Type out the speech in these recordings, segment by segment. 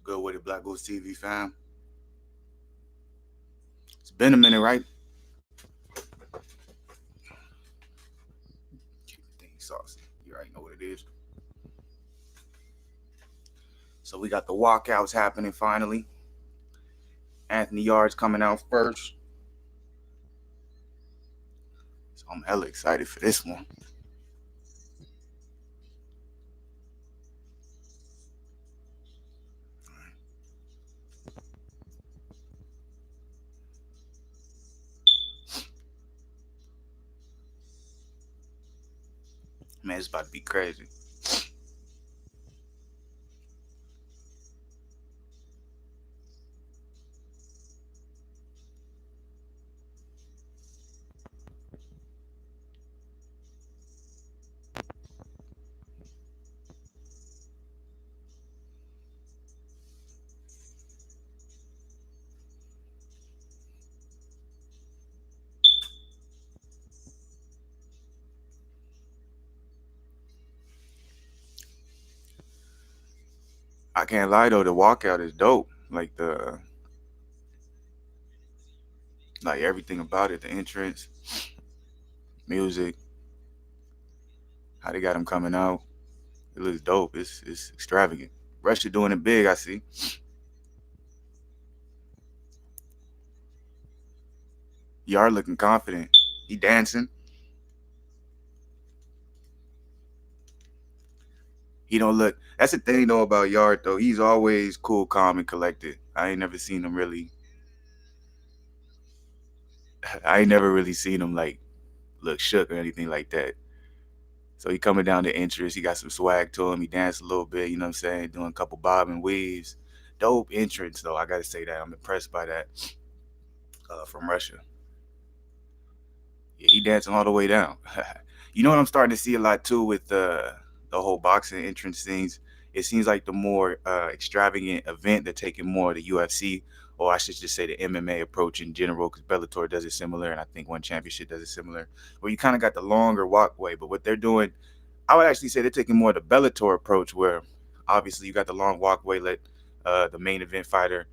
Good with it, BlakGooseTV fam. It's been a minute, right? Keep the thing saucy. You already know what it is. So we got the walkouts happening finally. Anthony Yarde's coming out first. So I'm hella excited for this one. Man, it's about to be crazy. I can't lie though, the walkout is dope. Like everything about it, the entrance, music, how they got him coming out. It looks dope. It's extravagant. Russia doing it big, I see. Yard looking confident. He dancing. He don't look. That's the thing though about Yard though. He's always cool, calm, and collected. I ain't never seen him really. I ain't never really seen him like look shook or anything like that. So he coming down to entrance. He got some swag to him. He danced a little bit. You know what I'm saying? Doing a couple bob and weaves. Dope entrance though. I gotta say that I'm impressed by that from Russia. Yeah, he dancing all the way down. You know what I'm starting to see a lot too with the whole boxing entrance things. It seems like the more extravagant event, they're taking more of the UFC, or I should just say the MMA approach in general, because Bellator does it similar, and I think One Championship does it similar, where you kind of got the longer walkway. But what they're doing, I would actually say they're taking more of the Bellator approach, where obviously you got the long walkway, let the main event fighter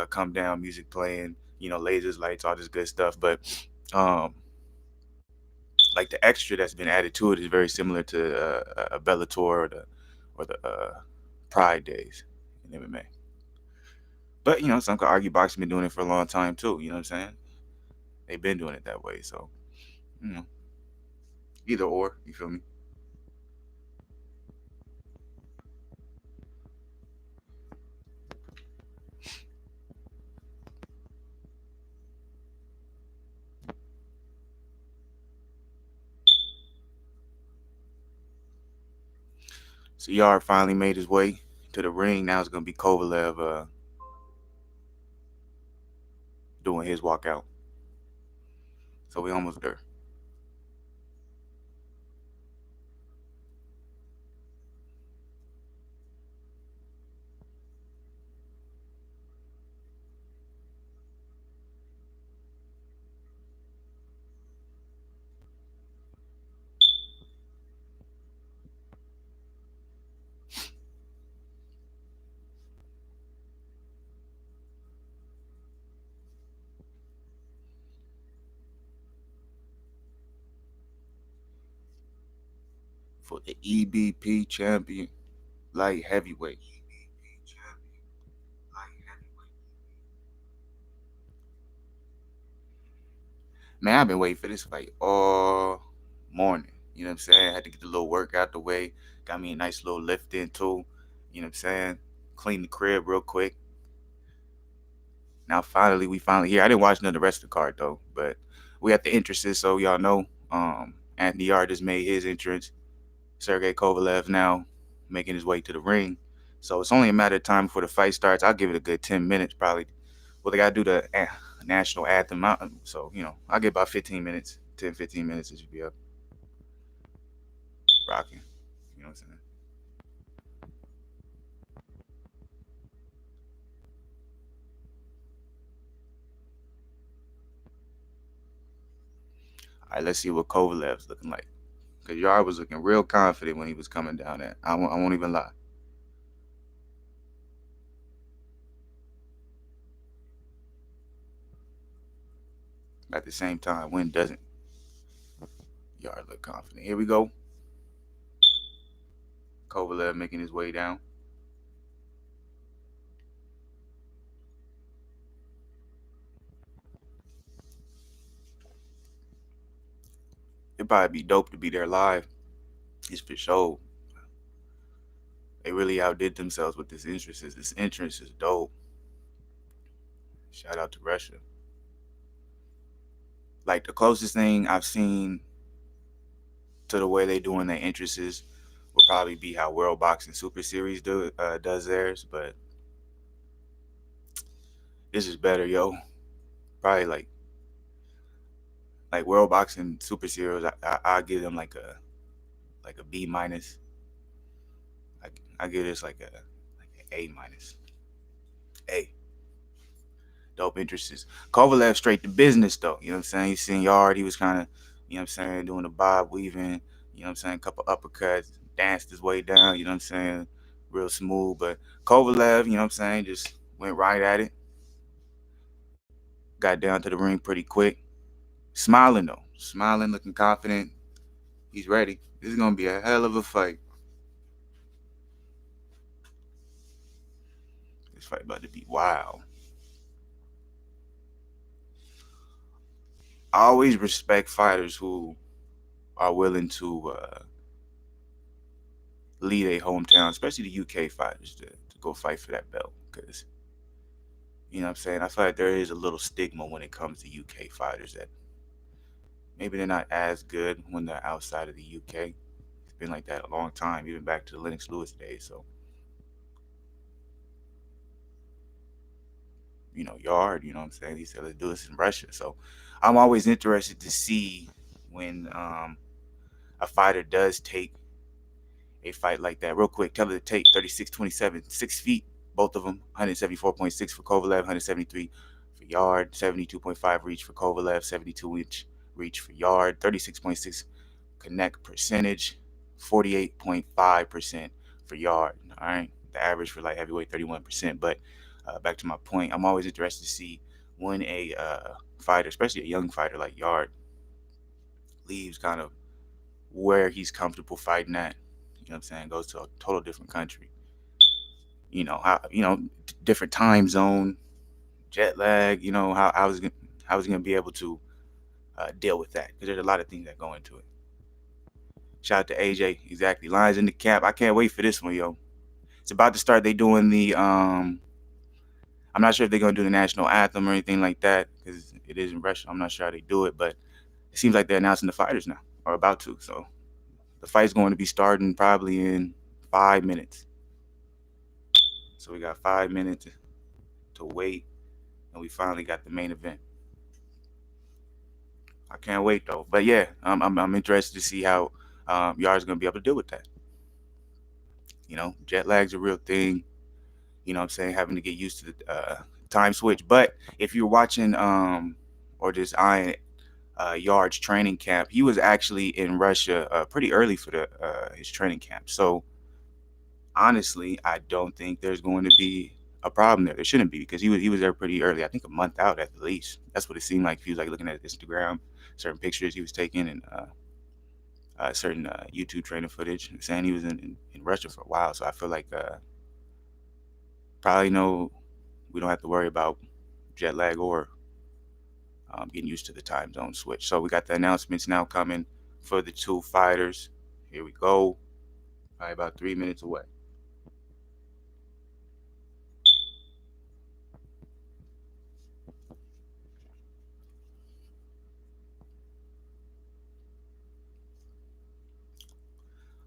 come down, music playing, lasers, lights, all this good stuff. But um, like the extra that's been added to it is very similar to a Bellator or the Pride days in MMA. But some could argue boxing been doing it for a long time too. You know what I'm saying? They've been doing it that way. So you know, either or. You feel me? So Yard finally made his way to the ring. Now it's gonna be Kovalev doing his walkout. So we almost there. For the EBP champion, light heavyweight. Man, I've been waiting for this fight all morning. You know what I'm saying? I had to get the little work out the way. Got me a nice little lift in too. You know what I'm saying? Clean the crib real quick. Now we finally here. I didn't watch none of the rest of the card though, but we at the entrances, so y'all know. Anthony Yarde just made his entrance. Sergey Kovalev now making his way to the ring. So it's only a matter of time before the fight starts. I'll give it a good 10 minutes probably. Well, they gotta do the national anthem, so I'll get about 15 minutes, 10, 15 minutes. It should be up rocking. You know what I'm saying? All right, let's see what Kovalev's looking like. Because Yard was looking real confident when he was coming down there. I won't even lie. At the same time, win doesn't. Yarde look confident. Here we go. Kovalev making his way down. It'd probably be dope to be there live. It's for sure. They really outdid themselves with this entrance. This entrance is dope. Shout out to Russia. Like the closest thing I've seen to the way they doing their entrances would probably be how World Boxing Super Series does theirs, but this is better, yo. Probably like World Boxing Super Series. I give them like a B minus. I give this like an A minus. A. Dope entrances. Kovalev straight to business though. You know what I'm saying? You seen Yarde, he was kind of, you know what I'm saying, doing the bob weaving, you know what I'm saying, a couple uppercuts, danced his way down, you know what I'm saying, real smooth. But Kovalev, you know what I'm saying, just went right at it, got down to the ring pretty quick. Smiling though, smiling, looking confident. He's ready. This is gonna be a hell of a fight. This fight about to be wild. I always respect fighters who are willing to leave a hometown, especially the UK fighters, to go fight for that belt. Because, you know what I'm saying, I feel like there is a little stigma when it comes to UK fighters that maybe they're not as good when they're outside of the UK. It's been like that a long time, even back to the Lennox Lewis days. So, you know, Yarde, you know what I'm saying, he said, let's do this in Russia. So I'm always interested to see when a fighter does take a fight like that. Real quick, tell it to take 36-27, 6 feet, both of them, 174.6 for Kovalev, 173 for Yarde, 72.5 reach for Kovalev, 72-inch reach for Yarde, 36.6 connect percentage, 48.5% for Yarde. All right, the average for light heavyweight 31%. But back to my point, I'm always interested to see when a fighter, especially a young fighter like Yarde, leaves kind of where he's comfortable fighting at. You know what I'm saying? Goes to a total different country. You know how different time zone, jet lag. You know how is he gonna be able to deal with that? Because there's a lot of things that go into it. Shout out to AJ. Exactly. Lions in the cap. I can't wait for this one, yo. It's about to start. They doing the I'm not sure if they're gonna do the national anthem or anything like that because it is in Russia. I'm not sure how they do it, but it seems like they're announcing the fighters now or about to. So the fight's going to be starting probably in 5 minutes. So we got 5 minutes to wait, and we finally got the main event. I can't wait though. But yeah, I'm interested to see how Yarde's gonna be able to deal with that. You know, jet lag's a real thing. You know what I'm saying? Having to get used to the time switch. But if you're watching or just eyeing Yarde's training camp, he was actually in Russia pretty early for his training camp. So honestly, I don't think there's going to be a problem there. There shouldn't be because he was there pretty early. I think a month out at the least. That's what it seemed like. If he was like looking at Instagram, certain pictures he was taking, and certain YouTube training footage, saying he was in Russia for a while. So I feel like probably no, we don't have to worry about jet lag or getting used to the time zone switch. So we got the announcements now coming for the two fighters. Here we go. Probably about 3 minutes away.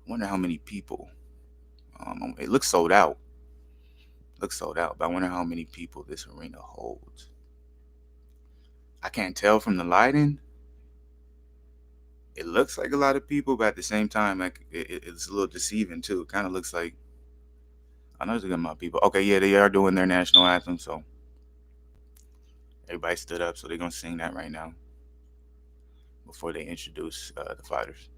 I wonder how many people. It looks sold out. Looks sold out, but I wonder how many people this arena holds. I can't tell from the lighting. It looks like a lot of people, but at the same time, like it's a little deceiving too. It kind of looks like I know there's a good amount of people. Okay, yeah, they are doing their national anthem, so everybody stood up, so they're gonna sing that right now before they introduce the fighters.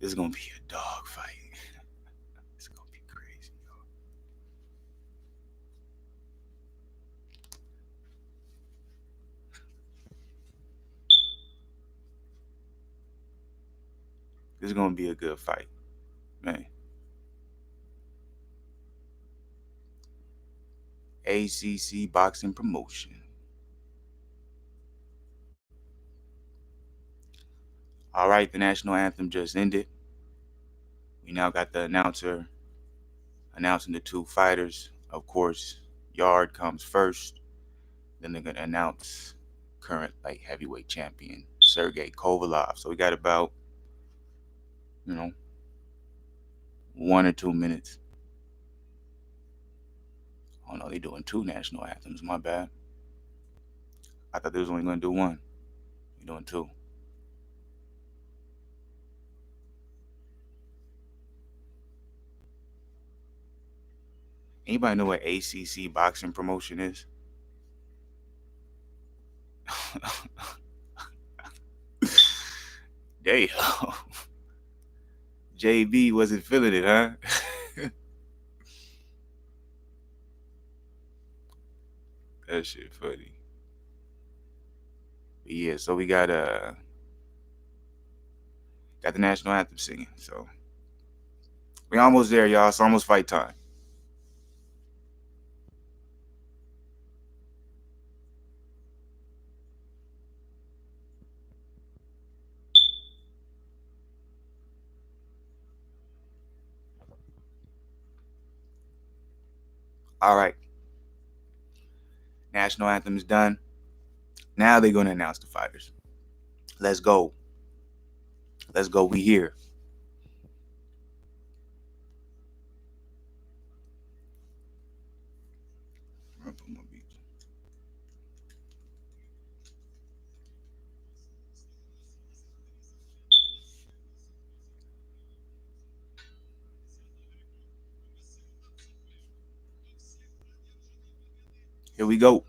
This is gonna be a dog fight. It's gonna be crazy. This is gonna be a good fight, man. ACC boxing promotion. All right, the national anthem just ended. We now got the announcer announcing the two fighters. Of course, Yarde comes first. Then they're gonna announce current light heavyweight champion Sergey Kovalev. So we got about, you know, 1 or 2 minutes. Oh no, they're doing two national anthems. My bad. I thought they was only gonna do one. They're doing two. Anybody know what ACC boxing promotion is? Damn. JB wasn't feeling it, huh? That shit funny. But yeah, so we got the national anthem singing. So we almost there, y'all. It's almost fight time. All right. National anthem is done. Now they're gonna announce the fighters. Let's go. Let's go. We here. Here we go.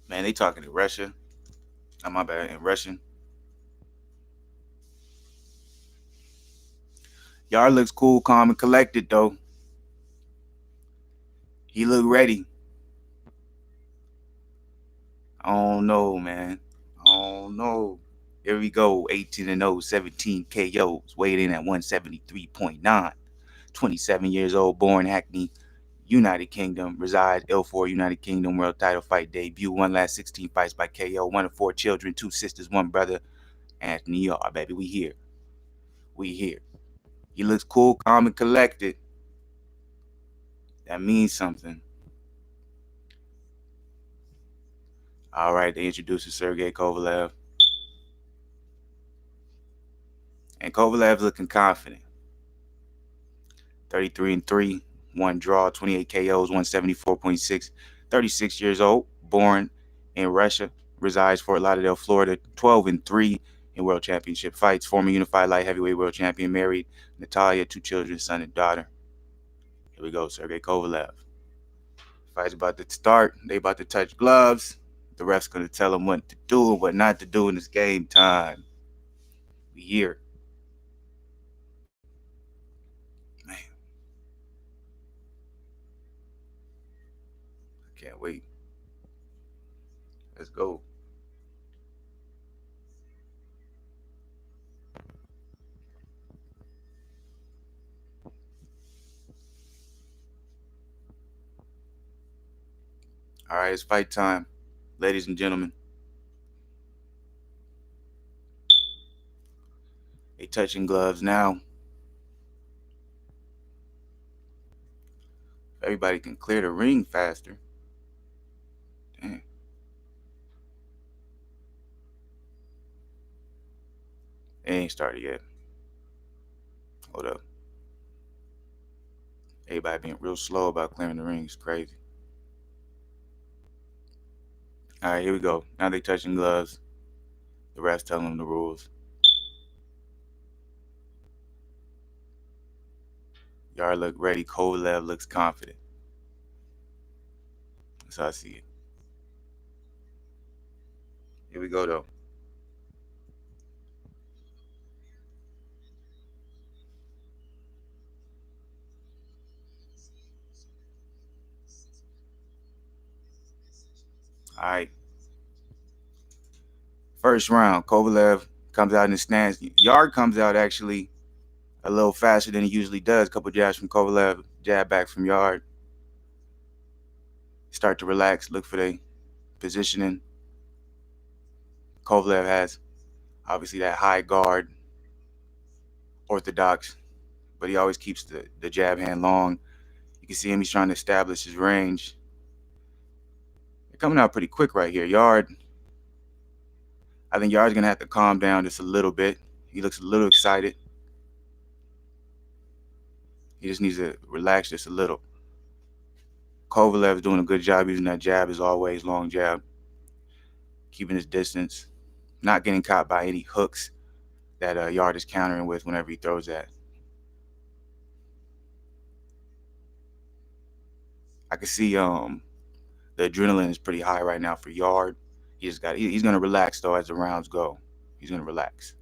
Man, they talking in Russia. Oh, my bad, in Russian. Yard looks cool, calm, and collected, though. He look ready. I don't know, man. I don't know. Here we go. 18-0, 17 KOs. Weighed in at 173.9. 27 years old, born Hackney, United Kingdom. Resides L4, United Kingdom. World title fight debut. One last 16 fights by KO. One of 4 children, 2 sisters, 1 brother. Anthony Yarde, baby. We here. We here. He looks cool, calm, and collected. That means something. All right, they introduced Sergey Kovalev. And Kovalev looking confident. 33-3, 1 draw, 28 KOs, 174.6. 36 years old, born in Russia, resides Fort Lauderdale, Florida. 12-3 in world championship fights. Former unified light heavyweight world champion, married Natalia, 2 children, son and daughter. Here we go, Sergey Kovalev. Fight's about to start. They about to touch gloves. The ref's gonna tell them what to do and what not to do in this game time. We here. Man, I can't wait. Let's go. All right, it's fight time, ladies and gentlemen. They touching gloves now. Everybody can clear the ring faster. Damn. It ain't started yet. Hold up. Everybody being real slow about clearing the ring. It's crazy. All right, here we go. Now they touching gloves. The ref's telling them the rules. Y'all look ready. Kovalev looks confident. That's how I see it. Here we go, though. All right. First round, Kovalev comes out in the stance. Yarde comes out actually a little faster than he usually does. A couple jabs from Kovalev, jab back from Yarde. Start to relax, look for the positioning. Kovalev has obviously that high guard, orthodox, but he always keeps the jab hand long. You can see him, he's trying to establish his range. They're coming out pretty quick right here. Yarde, I think Yarde's going to have to calm down just a little bit. He looks a little excited. He just needs to relax just a little. Kovalev is doing a good job using that jab as always, long jab. Keeping his distance. Not getting caught by any hooks that Yarde is countering with whenever he throws that. I can see the adrenaline is pretty high right now for Yarde. He's gonna relax though as the rounds go. He's gonna relax.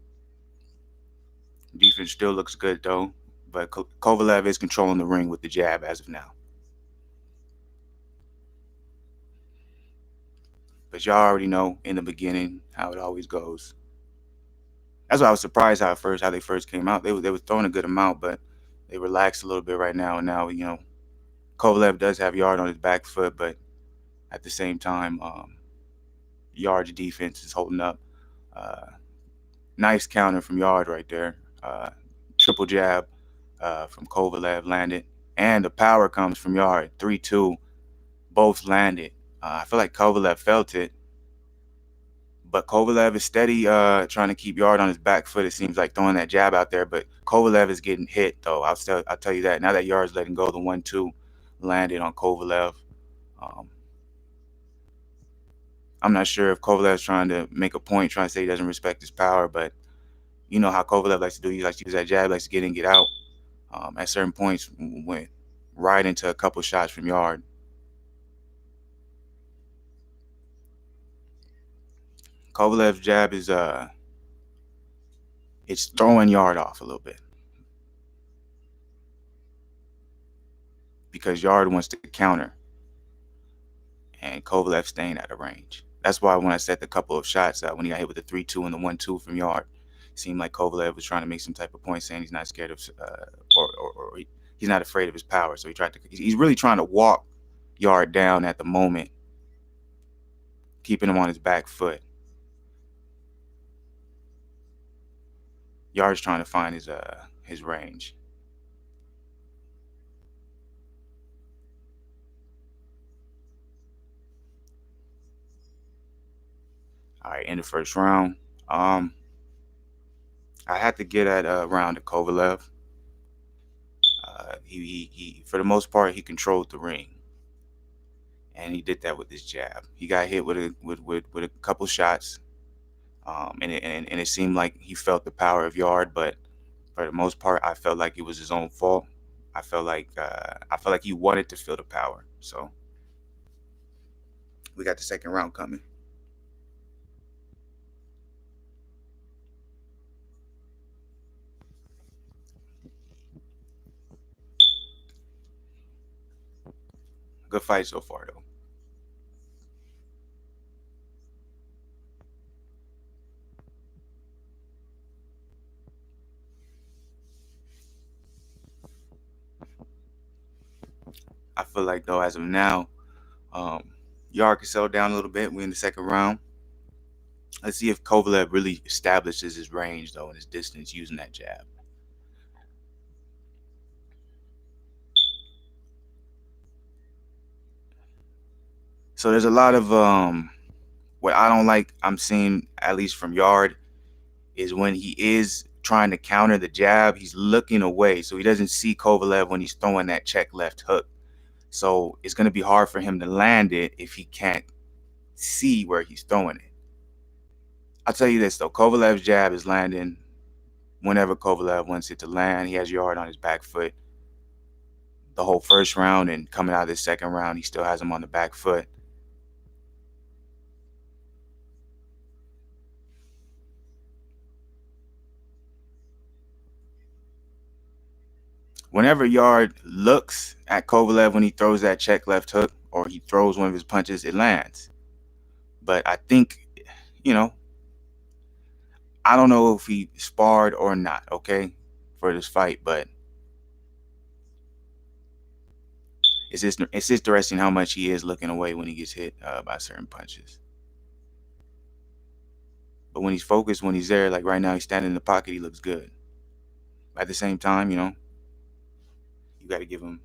Defense still looks good though, but Kovalev is controlling the ring with the jab as of now. But y'all already know in the beginning how it always goes. That's why I was surprised how they first came out. They were throwing a good amount, but they relaxed a little bit right now. And now Kovalev does have Yarde on his back foot, but at the same time, Yarde's defense is holding up. Nice counter from Yarde right there. Triple jab from Kovalev landed, and the power comes from Yarde. 3-2, both landed. I feel like Kovalev felt it, but Kovalev is steady trying to keep Yarde on his back foot. It seems like throwing that jab out there, but Kovalev is getting hit though. I'll tell you that. Now that Yarde's letting go, the 1-2 landed on Kovalev. I'm not sure if Kovalev's trying to make a point, trying to say he doesn't respect his power, but you know how Kovalev likes to do. He likes to use that jab, likes to get in, get out. At certain points, went right into a couple shots from Yarde. Kovalev's jab is it's throwing Yarde off a little bit because Yarde wants to counter, and Kovalev staying out of range. That's why when I set the couple of shots when he got hit with the 3-2 and the 1-2 from Yarde, it seemed like Kovalev was trying to make some type of point, saying he's not scared of or he's not afraid of his power. So he's really trying to walk Yarde down at the moment, keeping him on his back foot. Yarde's trying to find his range. All right, in the first round, I had to get at round to Kovalev. He for the most part he controlled the ring, and he did that with his jab. He got hit with a couple shots, and it seemed like he felt the power of Yarde, but for the most part, I felt like it was his own fault. I felt like he wanted to feel the power. So we got the second round coming. Good fight so far, though. I feel like though, as of now, Yarde can settle down a little bit. We're in the second round. Let's see if Kovalev really establishes his range though and his distance using that jab. So there's a lot of what I don't like I'm seeing, at least from Yarde, is when he is trying to counter the jab, he's looking away. So he doesn't see Kovalev when he's throwing that check left hook. So it's going to be hard for him to land it if he can't see where he's throwing it. I'll tell you this though, Kovalev's jab is landing whenever Kovalev wants it to land. He has Yarde on his back foot the whole first round, and coming out of the second round, he still has him on the back foot. Whenever Yarde looks at Kovalev when he throws that check left hook or he throws one of his punches, it lands. But I think, you know, I don't know if he sparred or not, okay, for this fight, but it's interesting how much he is looking away when he gets hit by certain punches. But when he's focused, when he's there, like right now, he's standing in the pocket, he looks good. At the same time, you got to give him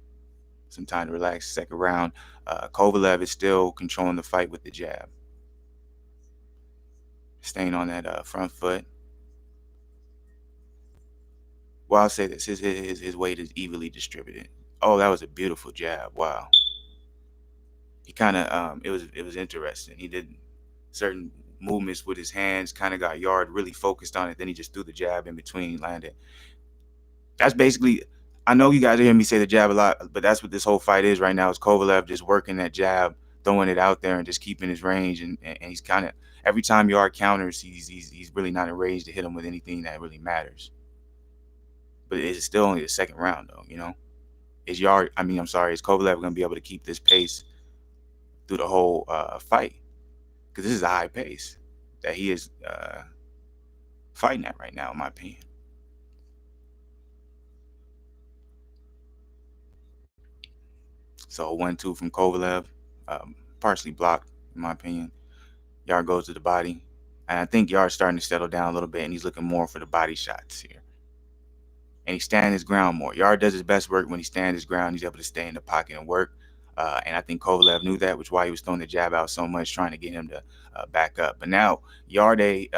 some time to relax. Second round, Kovalev is still controlling the fight with the jab, staying on that front foot. Well, I'll say this: his weight is evenly distributed. Oh, that was a beautiful jab! Wow, he kind of it was interesting. He did certain movements with his hands, kind of got Yarde really focused on it. Then he just threw the jab in between, landed. That's basically. I know you guys hear me say the jab a lot, but that's what this whole fight is right now. Is Kovalev just working that jab, throwing it out there, and just keeping his range. And he's kind of every time Yarde counters, he's really not in range to hit him with anything that really matters. But it's still only the second round, though. Is Yarde? I mean, I'm sorry. Is Kovalev going to be able to keep this pace through the whole fight? Because this is a high pace that he is fighting at right now, in my opinion. So 1-2 from Kovalev, partially blocked, in my opinion. Yarde goes to the body, and I think Yarde's starting to settle down a little bit, and he's looking more for the body shots here. And he's standing his ground more. Yarde does his best work when he stands his ground. He's able to stay in the pocket and work. And I think Kovalev knew that, which is why he was throwing the jab out so much, trying to get him to back up. But now Yarde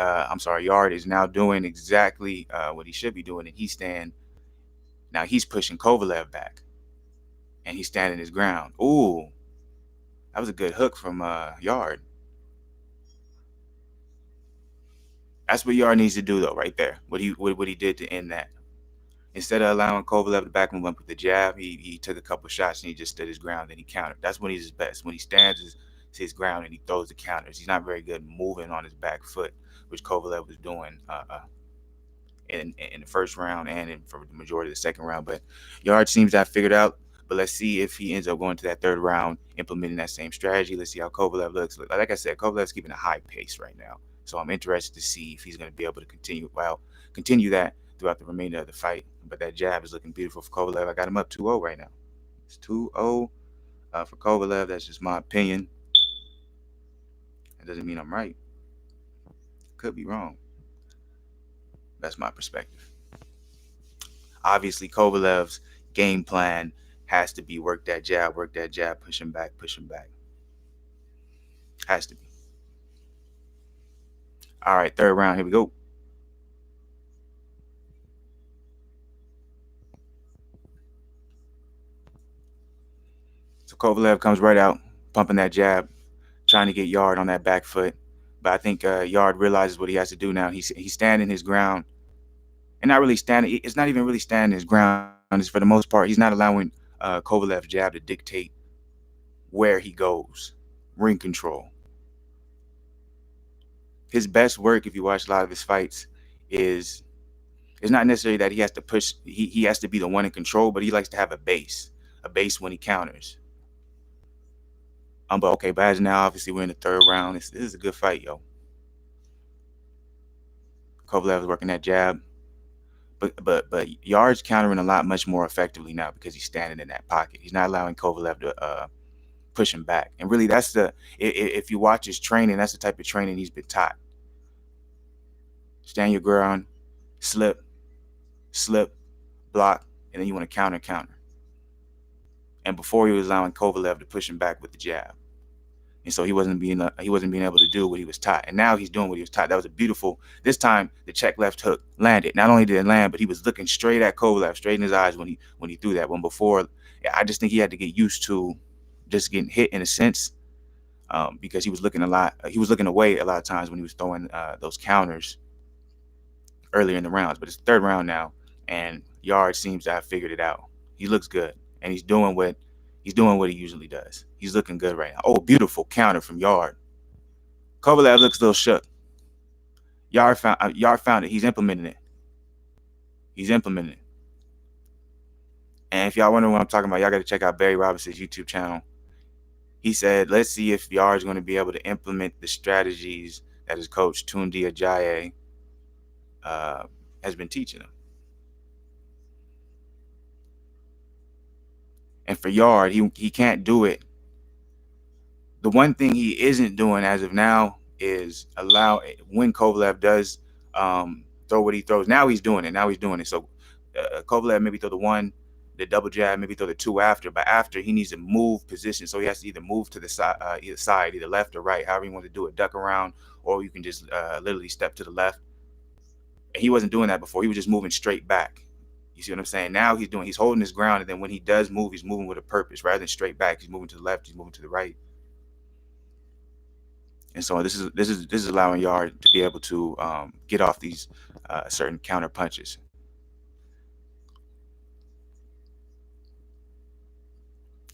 is now doing exactly what he should be doing, and now he's pushing Kovalev back, and he's standing his ground. Ooh, that was a good hook from Yarde. That's what Yarde needs to do, though, right there. What he did to end that. Instead of allowing Kovalev to back him up with the jab, he took a couple shots and he just stood his ground and he countered. That's when he's his best. When he stands his ground and he throws the counters. He's not very good moving on his back foot, which Kovalev was doing in the first round and for the majority of the second round. But Yarde seems to have figured out. But let's see if he ends up going to that third round, implementing that same strategy. Let's see how Kovalev looks. Like I said, Kovalev's keeping a high pace right now. So I'm interested to see if he's going to be able to continue that throughout the remainder of the fight. But that jab is looking beautiful for Kovalev. I got him up 2-0 right now. It's 2-0 for Kovalev. That's just my opinion. That doesn't mean I'm right. Could be wrong. That's my perspective. Obviously, Kovalev's game plan has to be work that jab, push him back. Has to be. All right, third round. Here we go. So Kovalev comes right out, pumping that jab, trying to get Yarde on that back foot. But I think Yarde realizes what he has to do now. He's standing his ground, and not really standing. It's not even really standing his ground. It's for the most part, he's not allowing Kovalev's jab to dictate where he goes. Ring control. His best work, if you watch a lot of his fights, is it's not necessarily that he has to push. He has to be the one in control, but he likes to have a base when he counters. But okay, but as now, obviously, we're in the third round. This is a good fight, yo. Kovalev is working that jab, but Yarde's countering a lot much more effectively now because he's standing in that pocket. He's not allowing Kovalev to push him back. And really, that's if you watch his training, that's the type of training he's been taught. Stand your ground, slip, block, and then you want to counter. And before he was allowing Kovalev to push him back with the jab. And so he wasn't being able to do what he was taught. And now he's doing what he was taught. That was a beautiful. This time the check left hook landed. Not only did it land, but he was looking straight at Kovalev, straight in his eyes when he threw that. When before, I just think he had to get used to just getting hit in a sense, because he was looking away a lot of times when he was throwing those counters earlier in the rounds. But it's the third round now, and Yarde seems to have figured it out. He looks good, and he's doing what he usually does. He's looking good right now. Oh, beautiful counter from Yarde. Kovalev looks a little shook. Yarde found it. He's implementing it. And if y'all wonder what I'm talking about, y'all got to check out Barry Robinson's YouTube channel. He said, let's see if Yarde's going to be able to implement the strategies that his coach Tunde Ajayi uh, has been teaching him. And for Yarde, he can't do it. The one thing he isn't doing as of now is allow, when Kovalev does throw what he throws. Now he's doing it. Now he's doing it. So Kovalev maybe throw the one, the double jab, maybe throw the two after. But after, he needs to move position. So he has to either move to the side, either left or right, however you want to do it, duck around, or you can just literally step to the left. And he wasn't doing that before. He was just moving straight back. You see what I'm saying? Now he's holding his ground, and then when he does move, he's moving with a purpose. Rather than straight back, he's moving to the left, he's moving to the right. And so this is allowing Yarde to be able to get off these certain counter punches.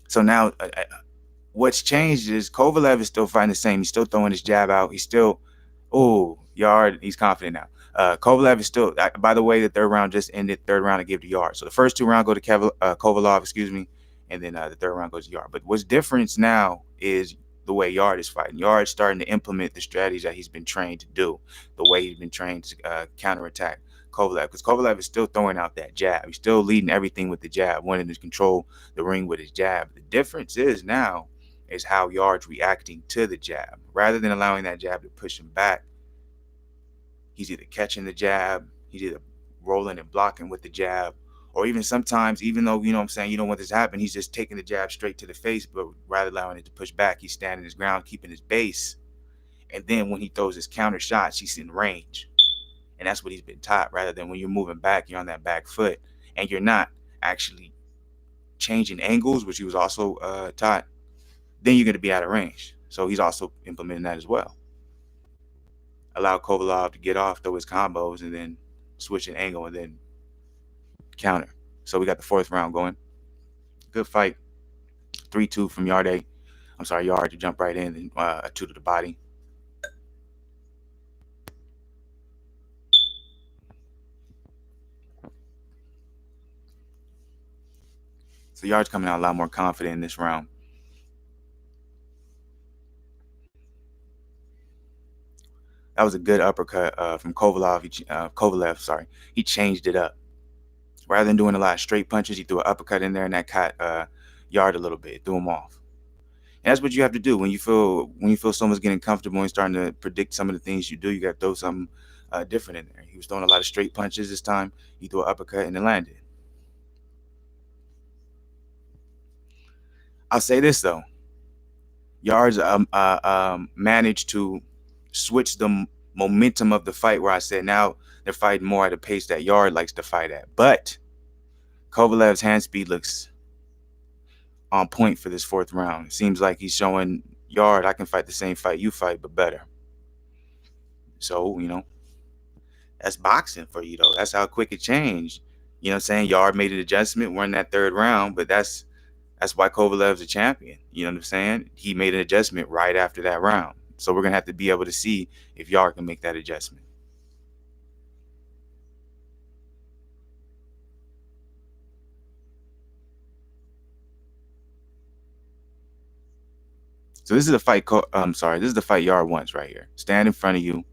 So now what's changed is Kovalev is still fighting the same. He's still throwing his jab out. He's still, oh, Yarde, he's confident now. Kovalev is still, by the way, the third round just ended. Third round I give to Yarde. So the first two rounds go to Kovalev, excuse me, and then the third round goes to Yarde. But what's different now is the way Yarde is fighting. Yarde's starting to implement the strategies that he's been trained to do, the way he's been trained to counterattack Kovalev, because Kovalev is still throwing out that jab. He's still leading everything with the jab, wanting to control the ring with his jab. The difference is now is how Yarde's reacting to the jab. Rather than allowing that jab to push him back, he's either catching the jab, he's either rolling and blocking with the jab, or even sometimes, even though, you know what I'm saying, you don't want this to happen, he's just taking the jab straight to the face, but rather allowing it to push back, he's standing his ground, keeping his base. And then when he throws his counter shots, he's in range. And that's what he's been taught, rather than when you're moving back, you're on that back foot, and you're not actually changing angles, which he was also taught, then you're going to be out of range. So he's also implementing that as well. Allow Kovalev to get off, throw his combos, and then switch an angle and then counter. So we got the fourth round going. Good fight. 3-2 from Yarde. I'm sorry, Yarde to jump right in and a 2 to the body. So Yarde's coming out a lot more confident in this round. That was a good uppercut from Kovalev. Sorry, he changed it up. Rather than doing a lot of straight punches, he threw an uppercut in there, and that caught Yarde a little bit, threw him off. And that's what you have to do when you feel someone's getting comfortable and starting to predict some of the things you do. You got to throw something different in there. He was throwing a lot of straight punches this time. He threw an uppercut and it landed. I'll say this though, Yarde's managed to switch the momentum of the fight, where I said now they're fighting more at a pace that Yarde likes to fight at. But Kovalev's hand speed looks on point for this fourth round. It seems like he's showing Yarde, I can fight the same fight you fight, but better. So, that's boxing for you, though. That's how quick it changed. You know what I'm saying? Yarde made an adjustment, won that third round, but that's why Kovalev's a champion. You know what I'm saying? He made an adjustment right after that round. So we're going to have to be able to see if Yarde can make that adjustment. So this is the fight. This is the fight Yarde wants right here. Stand in front of you.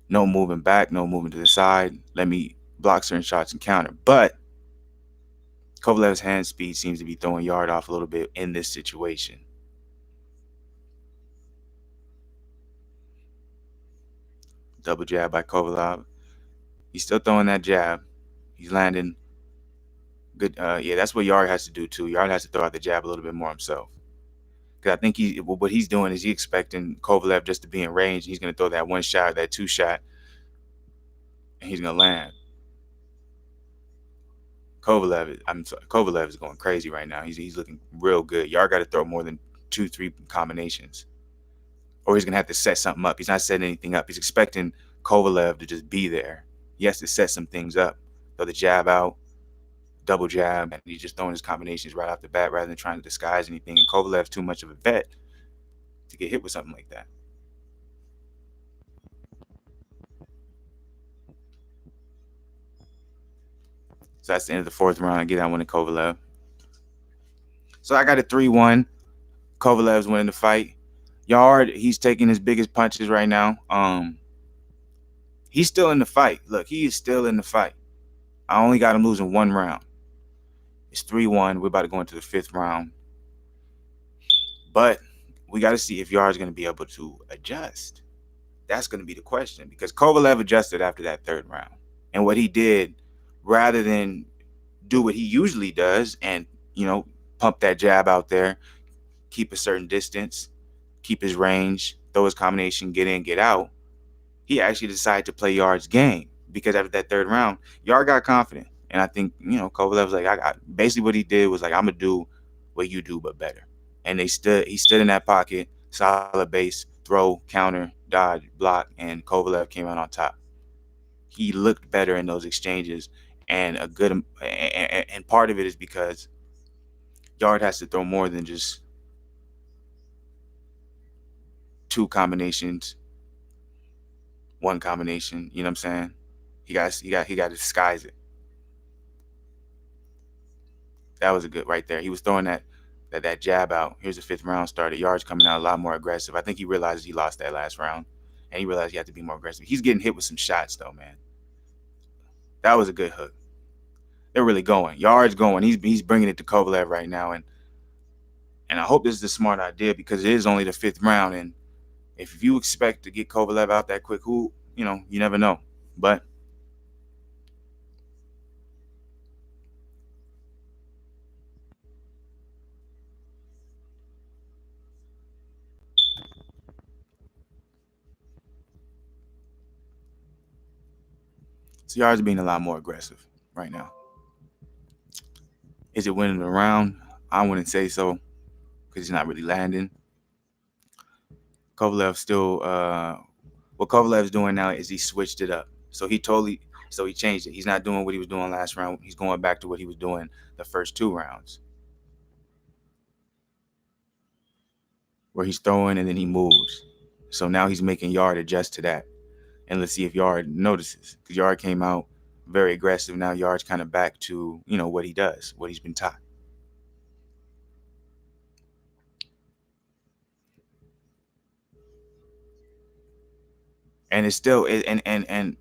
No moving back. No moving to the side. Let me block certain shots and counter. But Kovalev's hand speed seems to be throwing Yarde off a little bit in this situation. Double jab by Kovalev. He's still throwing that jab. He's landing good. Yeah, that's what Yarde has to do too. Yarde has to throw out the jab a little bit more himself. Because I think what he's doing is he's expecting Kovalev just to be in range. He's going to throw that one shot, that two shot, and he's going to land. Kovalev is going crazy right now. He's looking real good. Yarde got to throw more than 2-3 combinations, or he's going to have to set something up. He's not setting anything up. He's expecting Kovalev to just be there. He has to set some things up. Throw the jab out, double jab, and he's just throwing his combinations right off the bat rather than trying to disguise anything. And Kovalev's too much of a vet to get hit with something like that. So that's the end of the fourth round. I get that one to Kovalev. So I got a 3-1. Kovalev's winning the fight. Yard, he's taking his biggest punches right now. He's still in the fight. Look, he is still in the fight. I only got him losing 1 round. It's 3-1. We're about to go into the 5th round. But we got to see if Yard's going to be able to adjust. That's going to be the question, because Kovalev adjusted after that 3rd round. And what he did, rather than do what he usually does and, pump that jab out there, keep a certain distance, keep his range, throw his combination, get in, get out, he actually decided to play Yard's game, because after that 3rd round, Yard got confident. And I think, Kovalev was like, I got basically what he did was like, I'm going to do what you do, but better. And he stood in that pocket, solid base, throw, counter, dodge, block, and Kovalev came out on top. He looked better in those exchanges, and and part of it is because Yard has to throw more than just 2 combinations, 1 combination. You know what I'm saying? He got to disguise it. That was a good right there. He was throwing that jab out. Here's the 5th round started. Yard's coming out a lot more aggressive. I think he realized he lost that last round, and he realized he had to be more aggressive. He's getting hit with some shots though, man. That was a good hook. They're really going. Yard's going. He's bringing it to Kovalev right now, and I hope this is a smart idea, because it is only the 5th round, and if you expect to get Kovalev out that quick, you never know. But so Yard's being a lot more aggressive right now. Is it winning the round? I wouldn't say so, because he's not really landing. Kovalev still, what Kovalev's doing now is he switched it up. So he changed it. He's not doing what he was doing last round. He's going back to what he was doing the first 2 rounds, where he's throwing and then he moves. So now he's making Yard adjust to that. And let's see if Yard notices, because Yard came out very aggressive. Now Yard's kind of back to, what he does, what he's been taught. And it's still, and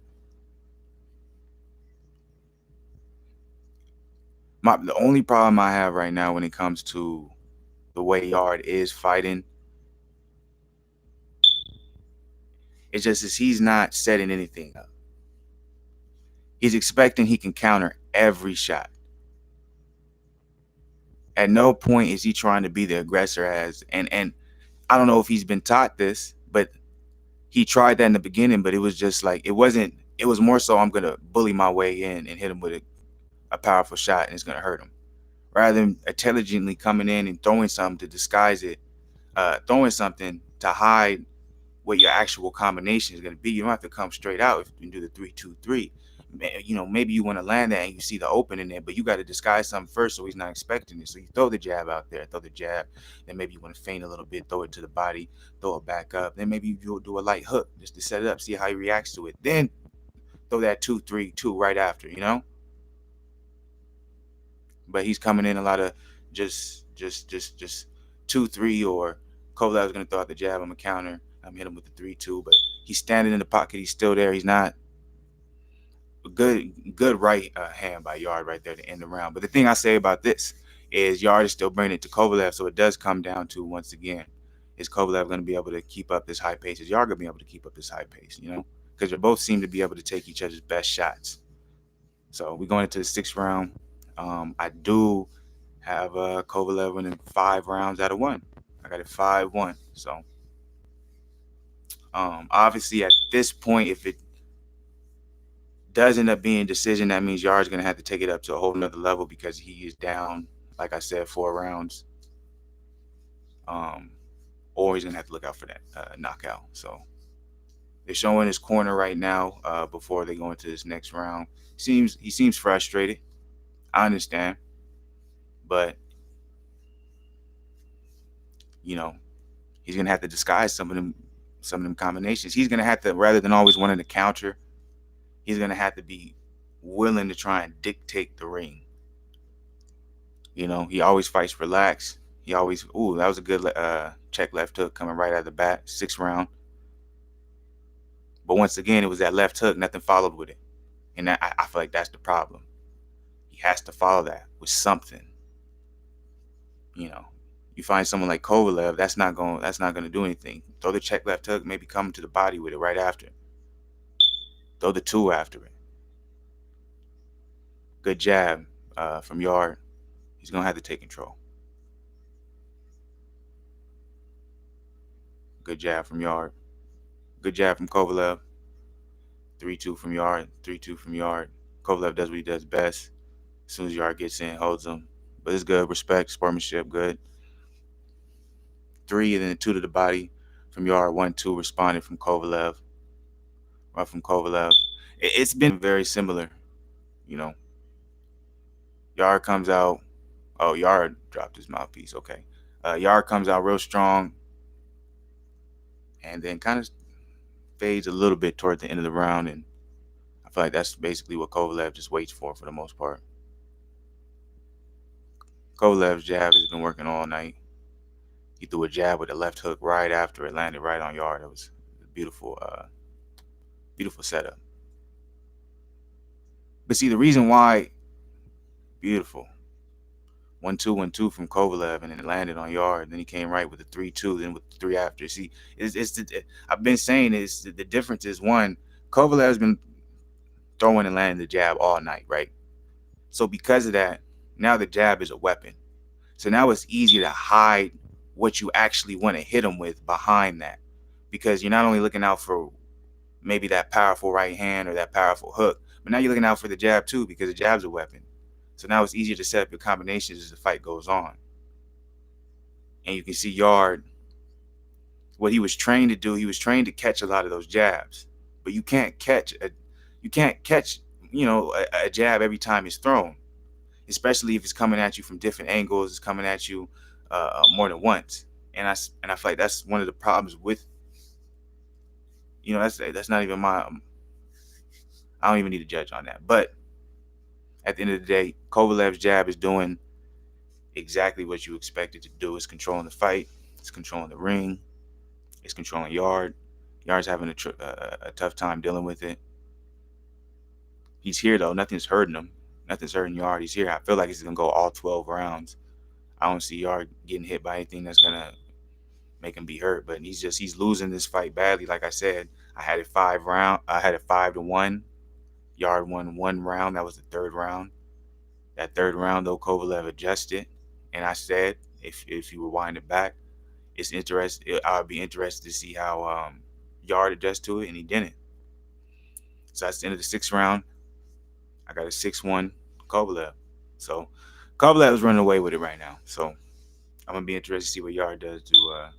the only problem I have right now when it comes to the way Yard is fighting, it's just as he's not setting anything up. He's expecting he can counter every shot. At no point is he trying to be the aggressor and I don't know if he's been taught this, but he tried that in the beginning, but it was just like, it was more so, I'm gonna bully my way in and hit him with a powerful shot and it's gonna hurt him. Rather than intelligently coming in and throwing something to disguise it, throwing something to hide what your actual combination is going to be. You don't have to come straight out if you can do the 3-2-3. Maybe you want to land that and you see the open in there, but you got to disguise something first so he's not expecting it. So you throw the jab out there, throw the jab, then maybe you want to feint a little bit, throw it to the body, throw it back up. Then maybe you do a light hook just to set it up, see how he reacts to it. Then throw that 2-3-2 right after. But he's coming in a lot of just 2-3, or Kovalev's going to throw out the jab, I'm going to counter, I'm hit him with the 3-2, but he's standing in the pocket. He's still there. He's not a good right hand by Yarde right there to end the round. But the thing I say about this is Yarde is still bringing it to Kovalev, so it does come down to, once again, is Kovalev going to be able to keep up this high pace? Is Yarde going to be able to keep up this high pace? Because they both seem to be able to take each other's best shots. So we're going into the 6th round. I do have Kovalev winning 5 rounds out of 1. I got it 5-1. So obviously at this point, if it does end up being a decision, that means Yarde's going to have to take it up to a whole nother level, because he is down, like I said, 4 rounds. Or he's going to have to look out for that knockout. So they're showing his corner right now before they go into this next round. He seems frustrated. I understand. But, he's going to have to disguise some of them combinations. He's going to have to, rather than always wanting to counter, he's going to have to be willing to try and dictate the ring. He always fights relaxed. He always, ooh, that was a good check left hook coming right out of the bat, 6th round. But once again, it was that left hook, nothing followed with it. And I feel like that's the problem. He has to follow that with something. You know, you find someone like Kovalev, that's not gonna do anything. Throw the check left hook, maybe come to the body with it right after. Throw the two after it. Good jab from Yarde. He's gonna have to take control. Good jab from Yarde. Good jab from Kovalev. 3-2 from Yarde. 3-2 from Yarde. Kovalev does what he does best. As soon as Yarde gets in, holds him. But it's good. Respect, sportsmanship, good. 3 and then 2 to the body from Yarde. 1-2 responded from Kovalev. Right from Kovalev. It's been very similar. You know, Yarde comes out. Oh, Yarde dropped his mouthpiece. Okay. Yarde comes out real strong and then kind of fades a little bit toward the end of the round. And I feel like that's basically what Kovalev just waits for the most part. Kovalev's jab has been working all night. He threw a jab with a left hook right after it landed right on Yarde. It was a beautiful, beautiful setup. But see, the reason why, beautiful. 1-2, 1-2 from Kovalev, and then it landed on Yarde. Then he came right with the 3-2, then with the 3 after. See, I've been saying is the difference is one, Kovalev's been throwing and landing the jab all night, right? So because of that, now the jab is a weapon. So now it's easy to hide what you actually want to hit him with behind that, because you're not only looking out for maybe that powerful right hand or that powerful hook, but now you're looking out for the jab too, because the jab's a weapon. So now it's easier to set up your combinations as the fight goes on. And you can see Yarde, what he was trained to do, he was trained to catch a lot of those jabs. But you can't catch a jab every time it's thrown, especially if it's coming at you from different angles, it's coming at you more than once. And I feel like that's one of the problems with, that's not even my, I don't even need to judge on that. But at the end of the day, Kovalev's jab is doing exactly what you expect it to do. It's controlling the fight. It's controlling the ring. It's controlling Yarde. Yarde's having a tough time dealing with it. He's here, though. Nothing's hurting him. Nothing's hurting Yarde. He's here. I feel like he's going to go all 12 rounds. I don't see Yarde getting hit by anything that's going to make him be hurt. But he's losing this fight badly. Like I said, I had it 5-1. Yarde won 1 round. That was the 3rd round. That 3rd round, though, Kovalev adjusted. And I said, if you rewind it back, it's interesting. I'll be interested to see how Yarde adjusts to it, and he didn't. So that's the end of the 6th round. I got a 6-1 Kovalev. So Kovalev is running away with it right now. So I'm gonna be interested to see what Yarde does to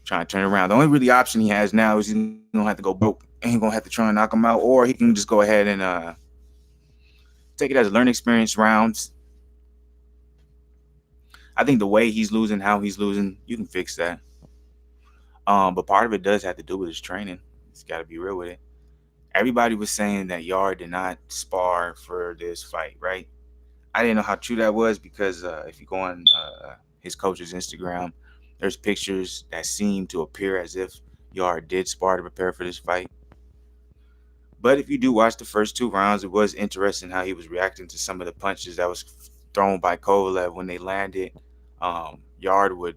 try and turn it around. The only really option he has now is he's gonna have to go broke, and he's gonna have to try and knock him out, or he can just go ahead and take it as a learning experience rounds. I think the way he's losing, how he's losing, you can fix that. But part of it does have to do with his training. He's got to be real with it. Everybody was saying that Yarde did not spar for this fight, right? I didn't know how true that was, because if you go on his coach's Instagram, there's pictures that seem to appear as if Yarde did spar to prepare for this fight. But if you do watch the first 2 rounds, it was interesting how he was reacting to some of the punches that was thrown by Kovalev. When they landed, Yarde would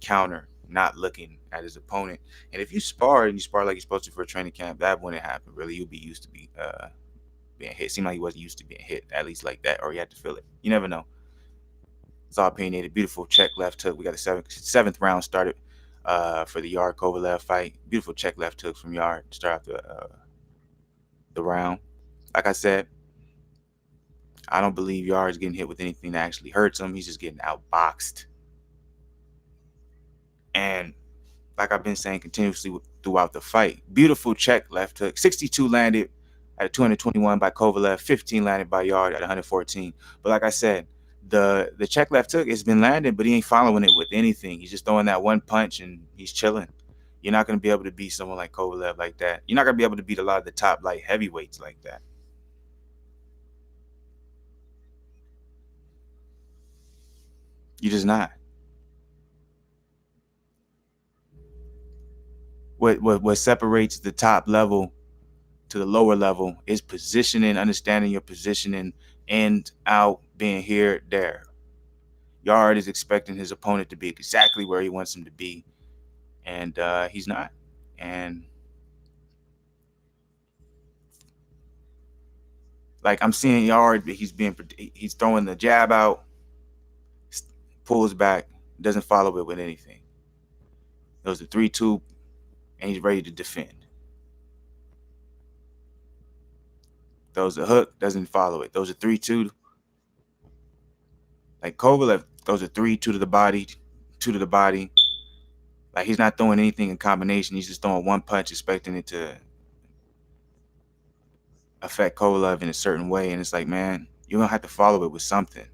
counter, not looking at his opponent. And if you spar and you spar like you're supposed to for a training camp, that wouldn't happen. Really, you'd be used to being hit. It seemed like he wasn't used to being hit, at least like that, or you had to feel it. You never know. It's all opinionated. Beautiful check left hook. We got the 7th round started for the Yarde Kovalev fight. Beautiful check left hook from Yarde to start off the round. Like I said, I don't believe Yarde's getting hit with anything that actually hurts him. He's just getting outboxed. And like I've been saying continuously throughout the fight, beautiful check left hook. 62 landed at 221 by Kovalev. 15 landed by Yarde at 114. But like I said, the check left hook has been landing, but he ain't following it with anything. He's just throwing that one punch and he's chilling. You're not going to be able to beat someone like Kovalev like that. You're not going to be able to beat a lot of the top light heavyweights like that. You're just not. What separates the top level to the lower level is positioning, understanding your positioning, and out being here, there. Yarde is expecting his opponent to be exactly where he wants him to be, and he's not. And like I'm seeing Yarde, he's throwing the jab out, pulls back, doesn't follow it with anything. Those are 3-2, and he's ready to defend. Those a hook, doesn't follow it. Those are 3-2. Like Kovalev, those are 3-2 to the body, 2 to the body. Like he's not throwing anything in combination. He's just throwing one punch, expecting it to affect Kovalev in a certain way. And it's like, man, you're gonna have to follow it with something.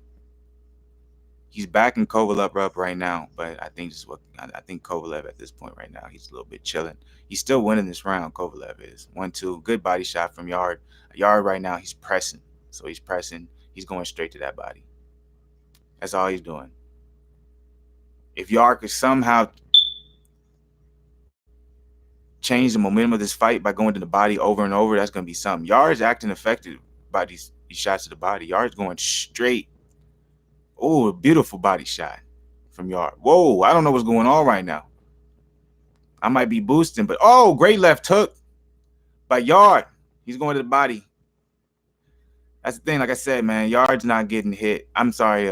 He's backing Kovalev up right now, but I think this is what I think Kovalev at this point right now, he's a little bit chilling. He's still winning this round. Kovalev is 1-2. Good body shot from Yarde. Yarde right now, he's pressing. So he's pressing. He's going straight to that body. That's all he's doing. If Yarde could somehow change the momentum of this fight by going to the body over and over, that's going to be something. Yarde's acting effective by these shots to the body. Yarde's going straight. Oh, a beautiful body shot from Yarde. Whoa, I don't know what's going on right now. I might be boosting, but oh, great left hook by Yarde. He's going to the body. That's the thing. Like I said, man, Yarde's not getting hit. I'm sorry,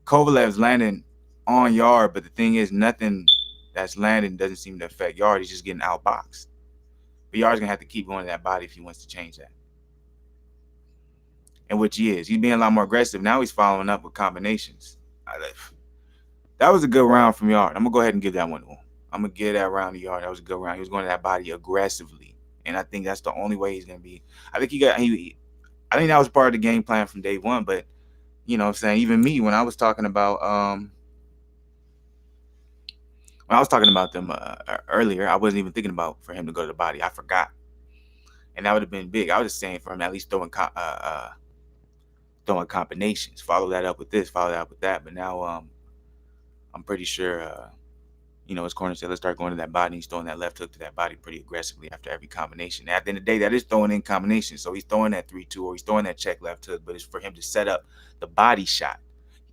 Kovalev's landing on Yarde, but the thing is, nothing that's landing doesn't seem to affect Yarde. He's just getting outboxed. But Yarde's gonna have to keep going to that body if he wants to change that. And which he is. He's being a lot more aggressive. Now he's following up with combinations. That was a good round from Yarde. I'm gonna go ahead and give that one to him. I'm gonna give that round to Yarde. That was a good round. He was going to that body aggressively. And I think that's the only way he's gonna be. I think I think that was part of the game plan from day one, but you know what I'm saying, even me, when I was talking about them earlier, I wasn't even thinking about for him to go to the body. I forgot, and that would have been big. I was just saying for him at least throwing combinations, follow that up with this, follow that up with that. But now I'm pretty sure his corner said, let's start going to that body. He's throwing that left hook to that body pretty aggressively after every combination. And at the end of the day, that is throwing in combination. So he's throwing that 3-2 or he's throwing that check left hook, but it's for him to set up the body shot.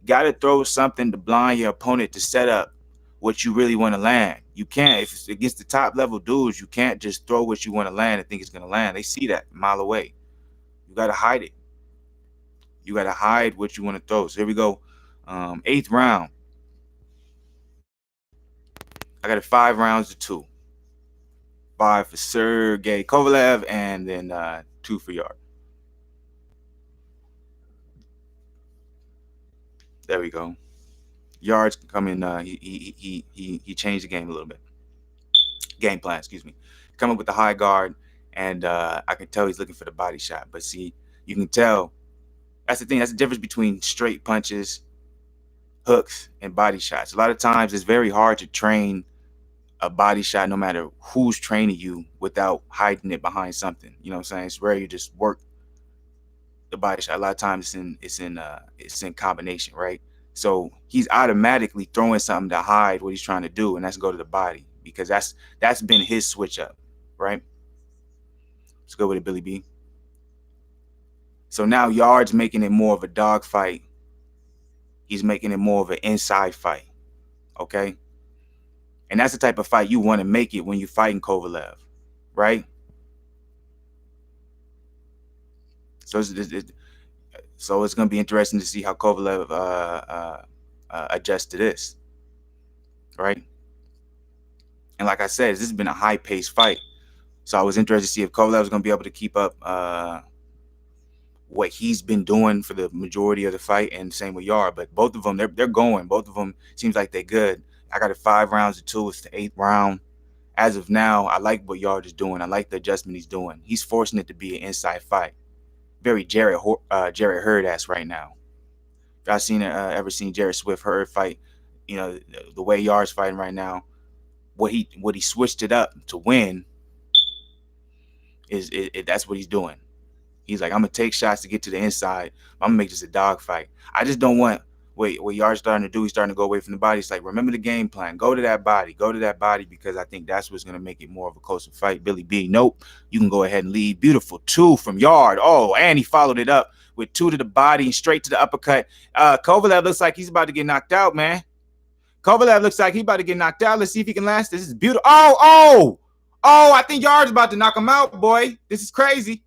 You got to throw something to blind your opponent to set up what you really want to land. You can't, if it's against the top level dudes, you can't just throw what you want to land and think it's going to land. They see that a mile away. You got to hide it. You got to hide what you want to throw. So here we go. 8th round. I got it 5 rounds to 2. 5 for Sergey Kovalev and then 2 for Yarde. There we go. Yarde's coming. He changed the game a little bit. Game plan, excuse me. Come up with the high guard, and I can tell he's looking for the body shot. But see, you can tell. That's the thing. That's the difference between straight punches, hooks, and body shots. A lot of times, it's very hard to train a body shot, no matter who's training you, without hiding it behind something. You know what I'm saying? It's rare you just work the body shot. A lot of times it's in combination, right? So he's automatically throwing something to hide what he's trying to do, and that's go to the body, because that's been his switch up, right? Let's go with it, Billy B. So now Yarde's making it more of a dog fight. He's making it more of an inside fight, okay? And that's the type of fight you want to make it when you're fighting Kovalev, right? So it's going to be interesting to see how Kovalev adjusts to this, right? And like I said, this has been a high-paced fight. So I was interested to see if Kovalev was going to be able to keep up what he's been doing for the majority of the fight, and same with Yarde. But both of them, they're going. Both of them seems like they're good. I got it 5 rounds to 2. It's the 8th round. As of now, I like what Yarde is doing. I like the adjustment he's doing. He's forcing it to be an inside fight. Very Jarrett Hurd-esque right now. If y'all ever seen Jarrett Swift Hurd fight, the way Yarde's fighting right now, what he switched it up to win is that's what he's doing. He's like, I'm gonna take shots to get to the inside. I'm gonna make this a dog fight. I just don't want what Yarde's starting to do, he's starting to go away from the body. It's like, remember the game plan. Go to that body, because I think that's what's going to make it more of a closer fight. Billy B, nope. You can go ahead and lead. Beautiful 2 from Yarde. Oh, and he followed it up with 2 to the body and straight to the uppercut. Kovalev looks like he's about to get knocked out, man. Kovalev looks like he's about to get knocked out. Let's see if he can last. This is beautiful. Oh, I think Yarde's about to knock him out, boy. This is crazy.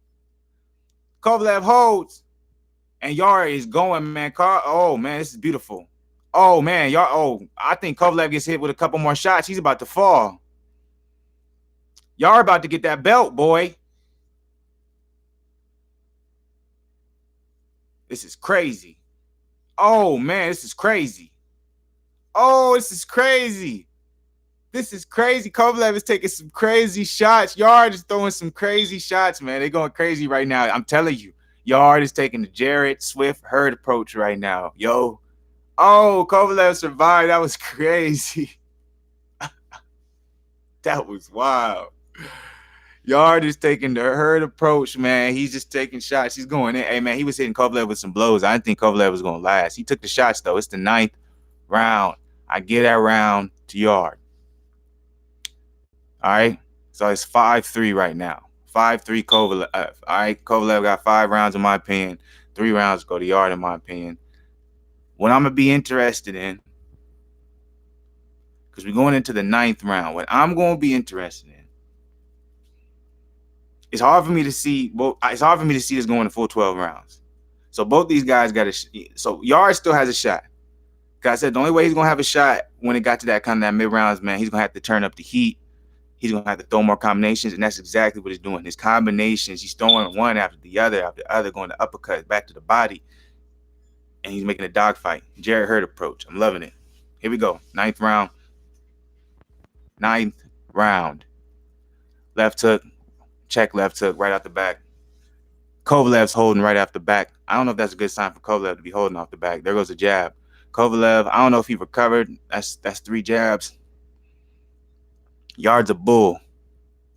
Kovalev holds. And Yarde is going, man. Oh, man, this is beautiful. Oh, man. I think Kovalev gets hit with a couple more shots. He's about to fall. Yarde about to get that belt, boy. This is crazy. Oh, man, this is crazy. Oh, this is crazy. This is crazy. Kovalev is taking some crazy shots. Yarde is throwing some crazy shots, man. They're going crazy right now. I'm telling you. Yarde is taking the Jarrett Swift Hurd approach right now. Yo. Oh, Kovalev survived. That was crazy. That was wild. Yarde is taking the Hurd approach, man. He's just taking shots. He's going in. Hey, man, he was hitting Kovalev with some blows. I didn't think Kovalev was going to last. He took the shots, though. It's the 9th round. I give that round to Yarde. All right? So it's 5-3 right now. 5-3 Kovalev. All right? Kovalev got 5 rounds, in my opinion. 3 rounds go to Yarde, in my opinion. What I'm going to be interested in, because we're going into the 9th round, what I'm going to be interested in, it's hard for me to see. Well, it's hard for me to see this going to full 12 rounds. So both these guys got so Yarde still has a shot. Because I said the only way he's going to have a shot when it got to that kind of that mid-rounds, man, he's going to have to turn up the heat. He's going to have to throw more combinations, and that's exactly what he's doing. His combinations, he's throwing one after the other, going to uppercut back to the body, and he's making a dogfight. Jarrett Hurd approach. I'm loving it. Here we go. 9th round. 9th round. Left hook. Check left hook right out the back. Kovalev's holding right off the back. I don't know if that's a good sign for Kovalev to be holding off the back. There goes the jab. Kovalev, I don't know if he recovered. That's 3 jabs. Yarde's a bull.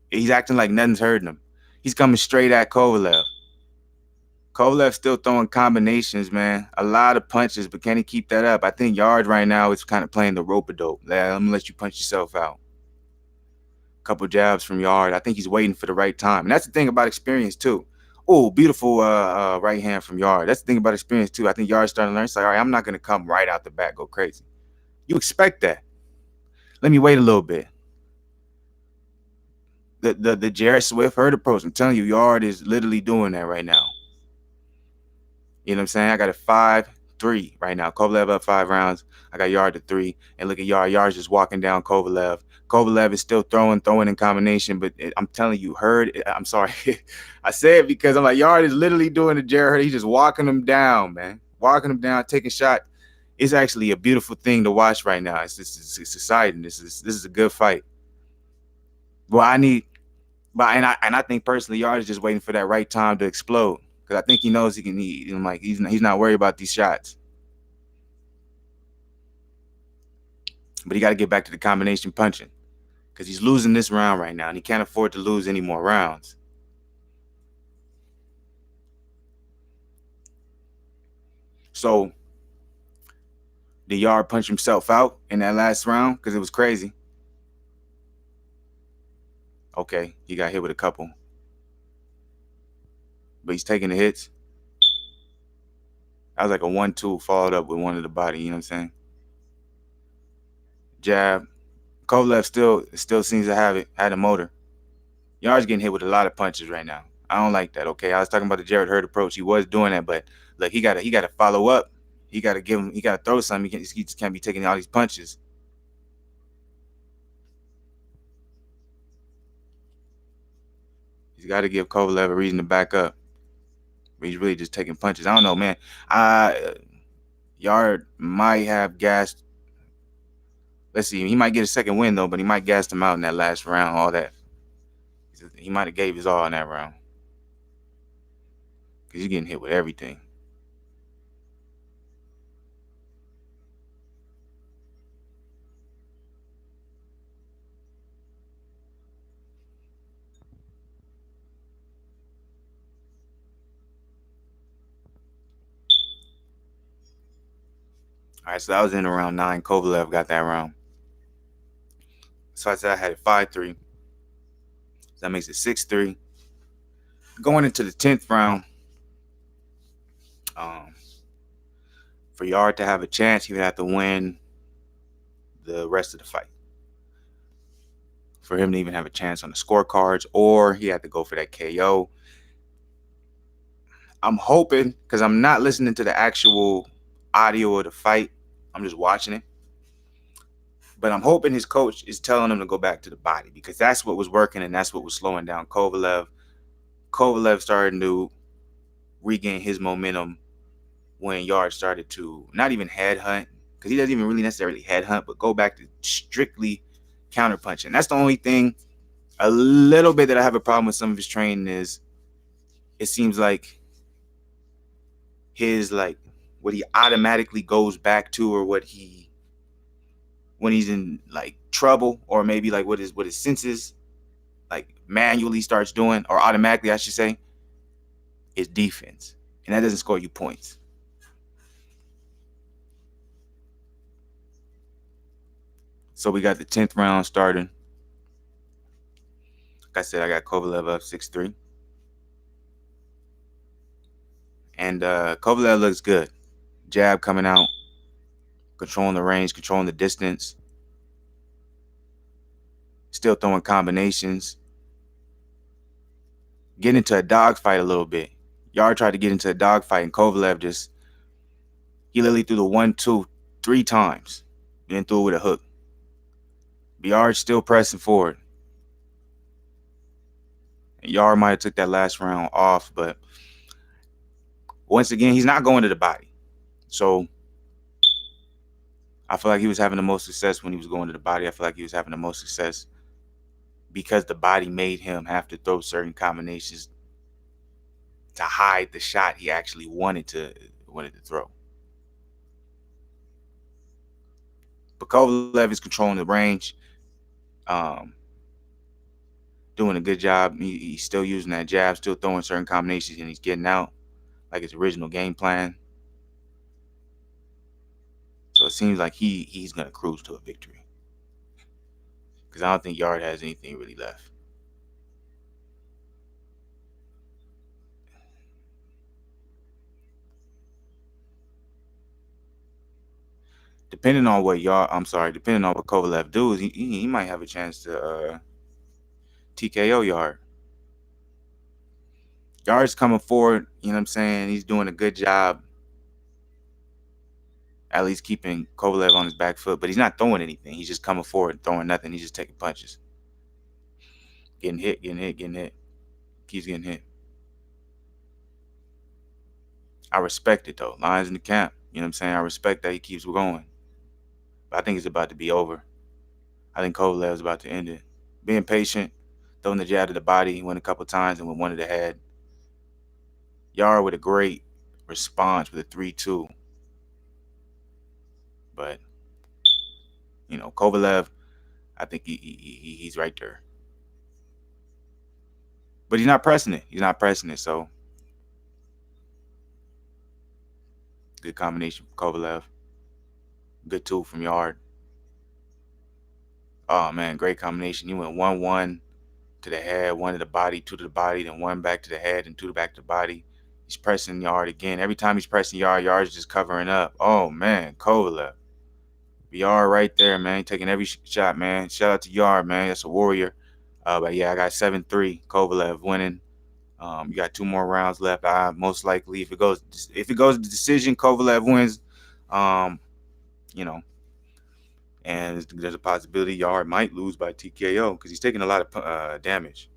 He's acting like nothing's hurting him. He's coming straight at Kovalev. Kovalev's still throwing combinations, man. A lot of punches, but can he keep that up? I think Yarde right now is kind of playing the rope-a-dope. Let me let you punch yourself out. Couple jabs from Yarde. I think he's waiting for the right time. And that's the thing about experience, too. Oh, beautiful right hand from Yarde. That's the thing about experience, too. I think Yarde's starting to learn. It's like, all right, I'm not going to come right out the back, go crazy. You expect that. Let me wait a little bit. The Jarrett Swift Hurd approach, I'm telling you, Yarde is literally doing that right now. You know what I'm saying? I got a 5-3 right now. Kovalev up 5 rounds. I got Yarde to 3. And look at Yarde. Yarde's just walking down Kovalev. Kovalev is still throwing in combination. But I'm telling you, Hurd, I'm sorry. I say it because I'm like, Yarde is literally doing the Jarrett Hurd. He's just walking him down, man. Walking him down, taking shots. It's actually a beautiful thing to watch right now. It's exciting. This is a good fight. Well, I think personally, Yarde is just waiting for that right time to explode. Because I think he knows he can eat. Like he's not worried about these shots. But he got to get back to the combination punching. Because he's losing this round right now. And he can't afford to lose any more rounds. So, did Yarde punch himself out in that last round? Because it was crazy. Okay, he got hit with a couple. But he's taking the hits. That was like a 1-2 followed up with one of the body. You know what I'm saying? Jab. Kovalev still seems to have it. Had a motor. Yarde's getting hit with a lot of punches right now. I don't like that. Okay, I was talking about the Jarrett Hurd approach. He was doing that, but look, he got to follow up. He got to throw something. He just can't be taking all these punches. He's got to give Kovalev a reason to back up. But he's really just taking punches. I don't know, man. Yarde might have gassed. Let's see. He might get a second win, though, but he might gas him out in that last round, all that. He might have gave his all in that round. Because he's getting hit with everything. All right, so that was in around 9. Kovalev got that round. So I said I had it 5-3. So that makes it 6-3. Going into the 10th round, um, for Yarde to have a chance, he would have to win the rest of the fight. For him to even have a chance on the scorecards, or he had to go for that KO. I'm hoping, because I'm not listening to the actual audio of the fight, I'm just watching it. But I'm hoping his coach is telling him to go back to the body, because that's what was working and that's what was slowing down Kovalev. Kovalev started to regain his momentum when Yarde started to not even headhunt, because he doesn't even really necessarily headhunt, but go back to strictly counterpunching. That's the only thing a little bit that I have a problem with some of his training is it seems like his what he automatically goes back to, or what he when he's in like trouble, or maybe like what his senses like manually starts doing, or automatically I should say, is defense. And that doesn't score you points. So we got the 10th round starting. Like I said, I got Kovalev up 6-3. And Kovalev looks good. Jab coming out, controlling the range, controlling the distance, still throwing combinations, getting into a dogfight a little bit. Yarde tried to get into a dogfight, and Kovalev he literally threw the 1-2 3 times, and then threw it with a hook. Yarde still pressing forward. And Yarde might have took that last round off, but once again, he's not going to the body. So I feel like he was having the most success when he was going to the body. I feel like he was having the most success because the body made him have to throw certain combinations to hide the shot he actually wanted to throw. But Kovalev is controlling the range, doing a good job. He's still using that jab, still throwing certain combinations, and he's getting out like his original game plan. So it seems like he's gonna cruise to a victory, because I don't think Yarde has anything really left. Depending on what Kovalev does, he might have a chance to TKO Yarde. Yarde's coming forward, you know what I'm saying? He's doing a good job at least keeping Kovalev on his back foot, but he's not throwing anything. He's just coming forward, throwing nothing. He's just taking punches. Getting hit. Keeps getting hit. I respect it, though. Lions in the camp. You know what I'm saying? I respect that he keeps going. But I think it's about to be over. I think Kovalev's about to end it. Being patient, throwing the jab to the body, he went a couple times and went one to the head. Yarde with a great response with a 3-2. But, Kovalev, I think he's right there. But he's not pressing it. So, good combination from Kovalev. Good tool from Yarde. Oh, man, great combination. He went 1-1 to the head, 1 to the body, 2 to the body, then 1 back to the head, and 2 back to the body. He's pressing Yarde again. Every time he's pressing Yarde, Yarde's just covering up. Oh, man, Kovalev. Yarde right there, man. Taking every shot, man. Shout out to Yarde, man. That's a warrior. But yeah, I got 7-3. Kovalev winning. You got 2 more rounds left. Most likely, if it goes to decision, Kovalev wins. And there's a possibility Yarde might lose by TKO because he's taking a lot of damage.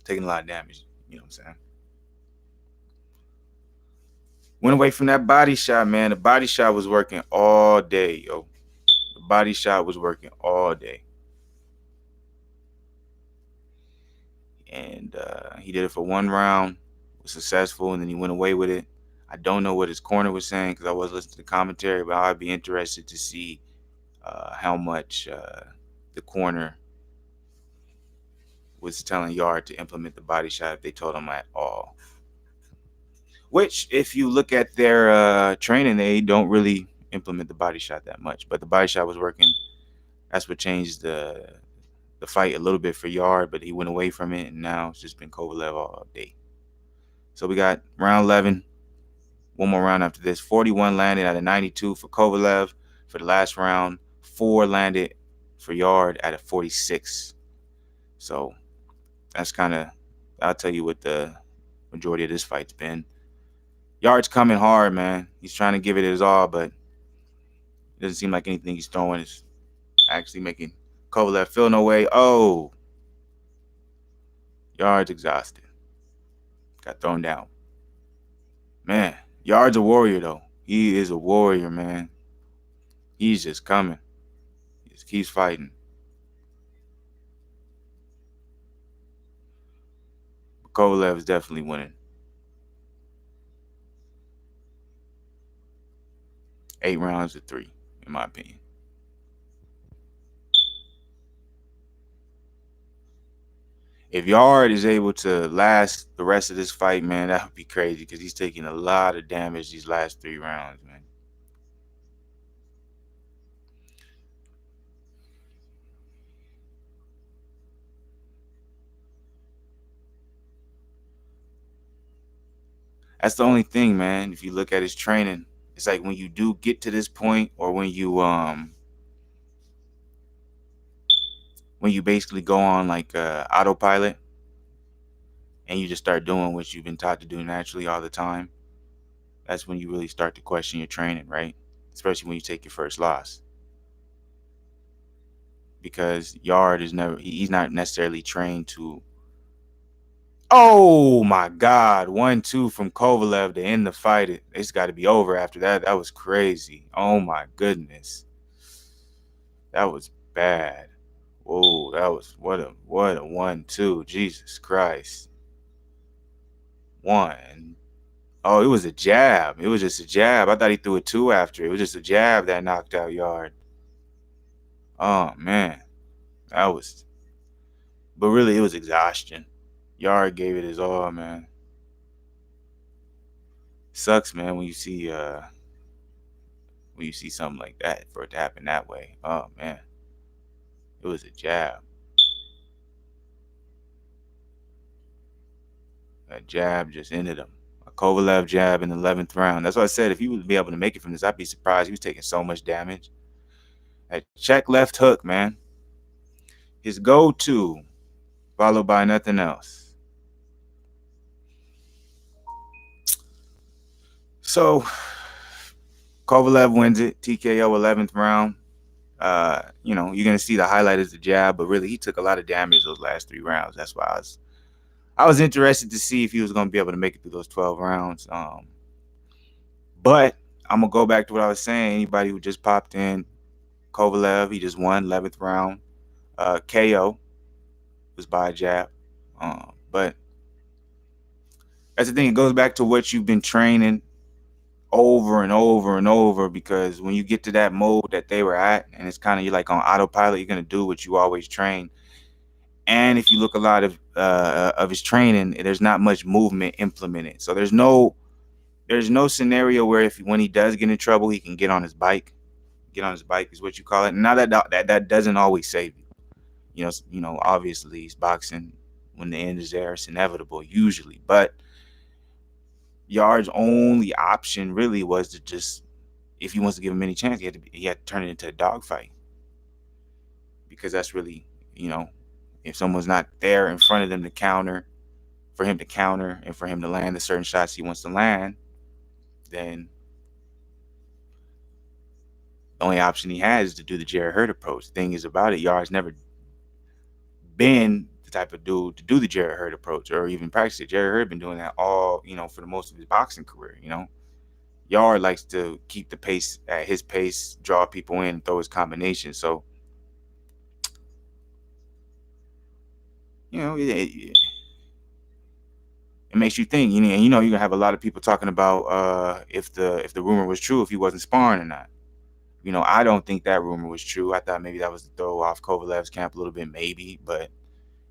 You know what I'm saying? Went away from that body shot, man. The body shot was working all day, yo. The body shot was working all day. And he did it for 1 round, was successful, and then he went away with it. I don't know what his corner was saying because I was listening to the commentary, but I'd be interested to see how much the corner was telling Yarde to implement the body shot, if they told him at all. Which, if you look at their training, they don't really implement the body shot that much. But the body shot was working. That's what changed the fight a little bit for Yarde, but he went away from it, and now it's just been Kovalev all day. So we got round 11. One more round after this. 41 landed out of 92 for Kovalev for the last round. 4 landed for Yarde at a 46. So that's kind of, I'll tell you what the majority of this fight's been. Yarde's coming hard, man. He's trying to give it his all, but it doesn't seem like anything he's throwing is actually making Kovalev feel no way. Oh, Yarde's exhausted. Got thrown down. Man, Yarde's a warrior, though. He is a warrior, man. He's just coming. He just keeps fighting. But Kovalev is definitely winning. 8 rounds to 3, in my opinion. If Yarde is able to last the rest of this fight, man, that would be crazy because he's taking a lot of damage these last 3 rounds, man. That's the only thing, man. If you look at his training, it's like when you do get to this point, or when you basically go on like autopilot and you just start doing what you've been taught to do naturally all the time. That's when you really start to question your training, right? Especially when you take your first loss. Because Yarde is he's not necessarily trained to. Oh my God, 1-2 from Kovalev to end the fight. It's got to be over after that. That was crazy. Oh my goodness, that was bad. Whoa, that was what a 1-2. Jesus Christ. One. Oh, it was a jab. It was just a jab. I thought he threw a 2 after. It was just a jab that knocked out Yarde. Oh man, that was. But really, it was exhaustion. Yarde gave it his all, man. Sucks, man, when you see something like that, for it to happen that way. Oh man, it was a jab. That jab just ended him. A Kovalev jab in the 11th round. That's what I said. If he would be able to make it from this, I'd be surprised. He was taking so much damage. That check left hook, man. His go-to, followed by nothing else. So Kovalev wins it. TKO 11th round. You're gonna see the highlight is the jab, but really he took a lot of damage those last 3 rounds. That's why I was interested to see if he was gonna be able to make it through those 12 rounds. But I'm gonna go back to what I was saying. Anybody who just popped in, Kovalev, he just won 11th round. KO was by a jab. But that's the thing. It goes back to what you've been training over and over and over, because when you get to that mode that they were at, and it's kind of, you're like on autopilot, you're gonna do what you always train. And if you look a lot of his training, there's not much movement implemented. So there's no scenario where when he does get in trouble, he can get on his bike. Get on his bike is what you call it. And now that doesn't always save you. Obviously he's boxing. When the end is there, it's inevitable usually. But Yarde's only option really was to just, if he wants to give him any chance, he had to turn it into a dogfight. Because that's really, if someone's not there in front of them to counter, for him to counter and for him to land the certain shots he wants to land, then the only option he has is to do the Jarrett Hurd approach. The thing is about it, Yarde's never been the type of dude to do the Jarrett Hurd approach or even practice it. Jarrett Hurd been doing that all, for the most of his boxing career, Yarde likes to keep the pace at his pace, draw people in, and throw his combinations. So, it makes you think. And you're gonna have a lot of people talking about if the rumor was true, if he wasn't sparring or not. I don't think that rumor was true. I thought maybe that was to throw off Kovalev's camp a little bit, maybe. But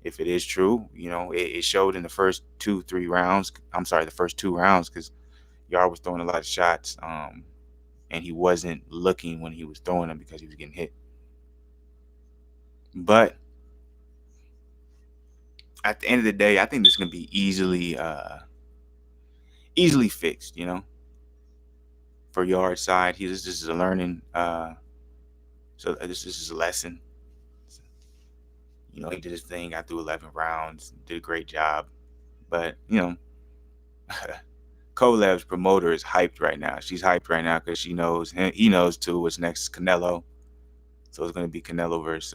if it is true, it showed in the first 2 rounds. I'm sorry, the first 2 rounds, because Yard was throwing a lot of shots, and he wasn't looking when he was throwing them because he was getting hit. But at the end of the day, I think this is gonna be easily fixed. For Yard side, this is a learning. So this is a lesson. He did his thing. Got through 11 rounds. Did a great job. But Kovalev's promoter is hyped right now. She's hyped right now because she knows he knows too what's next is Canelo. So it's going to be Canelo versus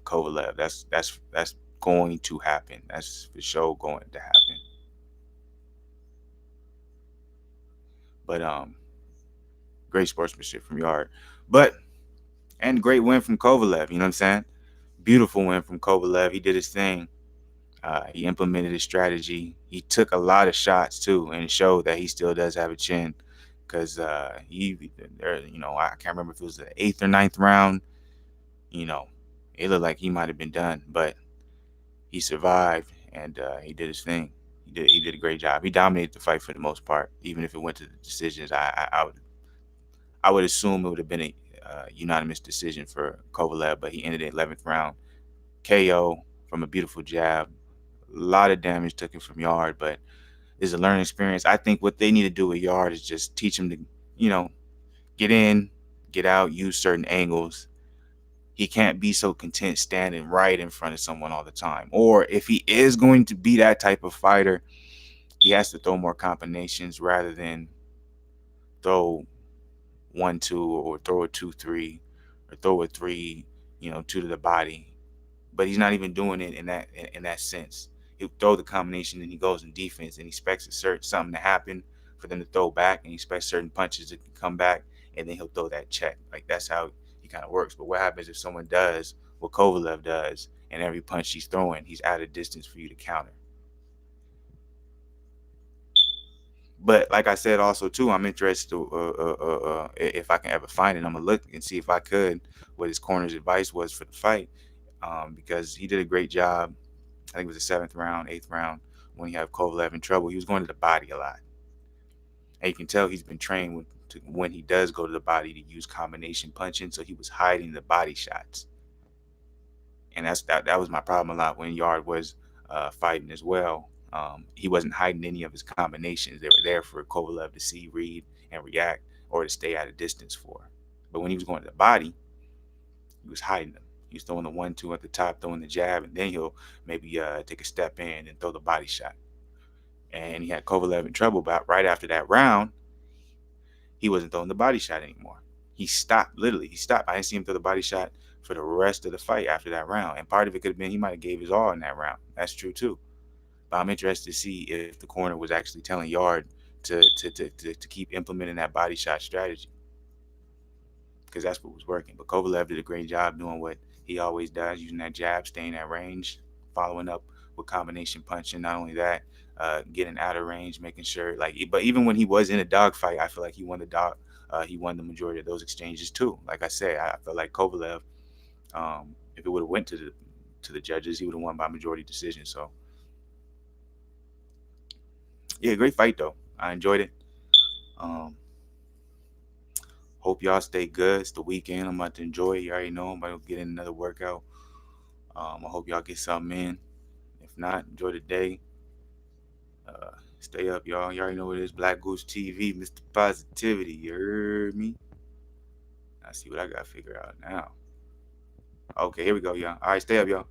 Kovalev. That's going to happen. That's for sure going to happen. But great sportsmanship from Yard. But and great win from Kovalev. You know what I'm saying? Beautiful win from Kovalev. He did his thing. He implemented his strategy. He took a lot of shots too, and showed that he still does have a chin. Because I can't remember if it was the 8th or 9th round. You know, it looked like he might have been done, but he survived and he did his thing. He did a great job. He dominated the fight for the most part, even if it went to the decisions. I would assume it would have been a unanimous decision for Kovalev, but he ended the 11th round KO from a beautiful jab. A lot of damage took him from Yard, but it's a learning experience. I think what they need to do with Yard is just teach him to, get in, get out, use certain angles. He can't be so content standing right in front of someone all the time. Or if he is going to be that type of fighter, he has to throw more combinations rather than throw 1-2 or throw a 2-3 or throw a 3, 2 to the body. But he's not even doing it in that sense. He'll throw the combination and he goes in defense and he expects something to happen for them to throw back, and he expects certain punches to come back, and then he'll throw that check. Like that's how he kind of works. But what happens if someone does what Kovalev does, and every punch he's throwing, he's out of distance for you to counter? But like I said, also too, I'm interested to, if I can ever find it. I'm gonna look and see if I could what his corner's advice was for the fight, because he did a great job. I think it was the 7th round, 8th round, when he had Kovalev in trouble. He was going to the body a lot, and you can tell he's been trained when he does go to the body to use combination punching. So he was hiding the body shots, and that was my problem a lot when Yard was fighting as well. He wasn't hiding any of his combinations. They were there for Kovalev to see, read, and react, or to stay at a distance for. But when he was going to the body, he was hiding them. He was throwing the 1-2 at the top, throwing the jab, and then he'll maybe take a step in and throw the body shot. And he had Kovalev in trouble. But right after that round, he wasn't throwing the body shot anymore. He stopped. Literally, he stopped. I didn't see him throw the body shot for the rest of the fight after that round. And part of it could have been he might have gave his all in that round. That's true too. But I'm interested to see if the corner was actually telling Yard to keep implementing that body shot strategy, because that's what was working. But Kovalev did a great job doing what he always does, using that jab, staying at range, following up with combination punching. Not only that, getting out of range, making sure but even when he was in a dogfight, I feel like he won the majority of those exchanges too. Like I said, I feel like Kovalev, if it would have went to the judges, he would have won by majority decision. So yeah, great fight though. I enjoyed it. Hope y'all stay good. It's the weekend. I'm about to enjoy it. You already know I'm about to get in another workout. I hope y'all get something in. If not, enjoy the day. Stay up, y'all. You already know what it is. Black Goose TV, Mr. Positivity. You heard me? I see what I got to figure out now. Okay, here we go, y'all. All right, stay up, y'all.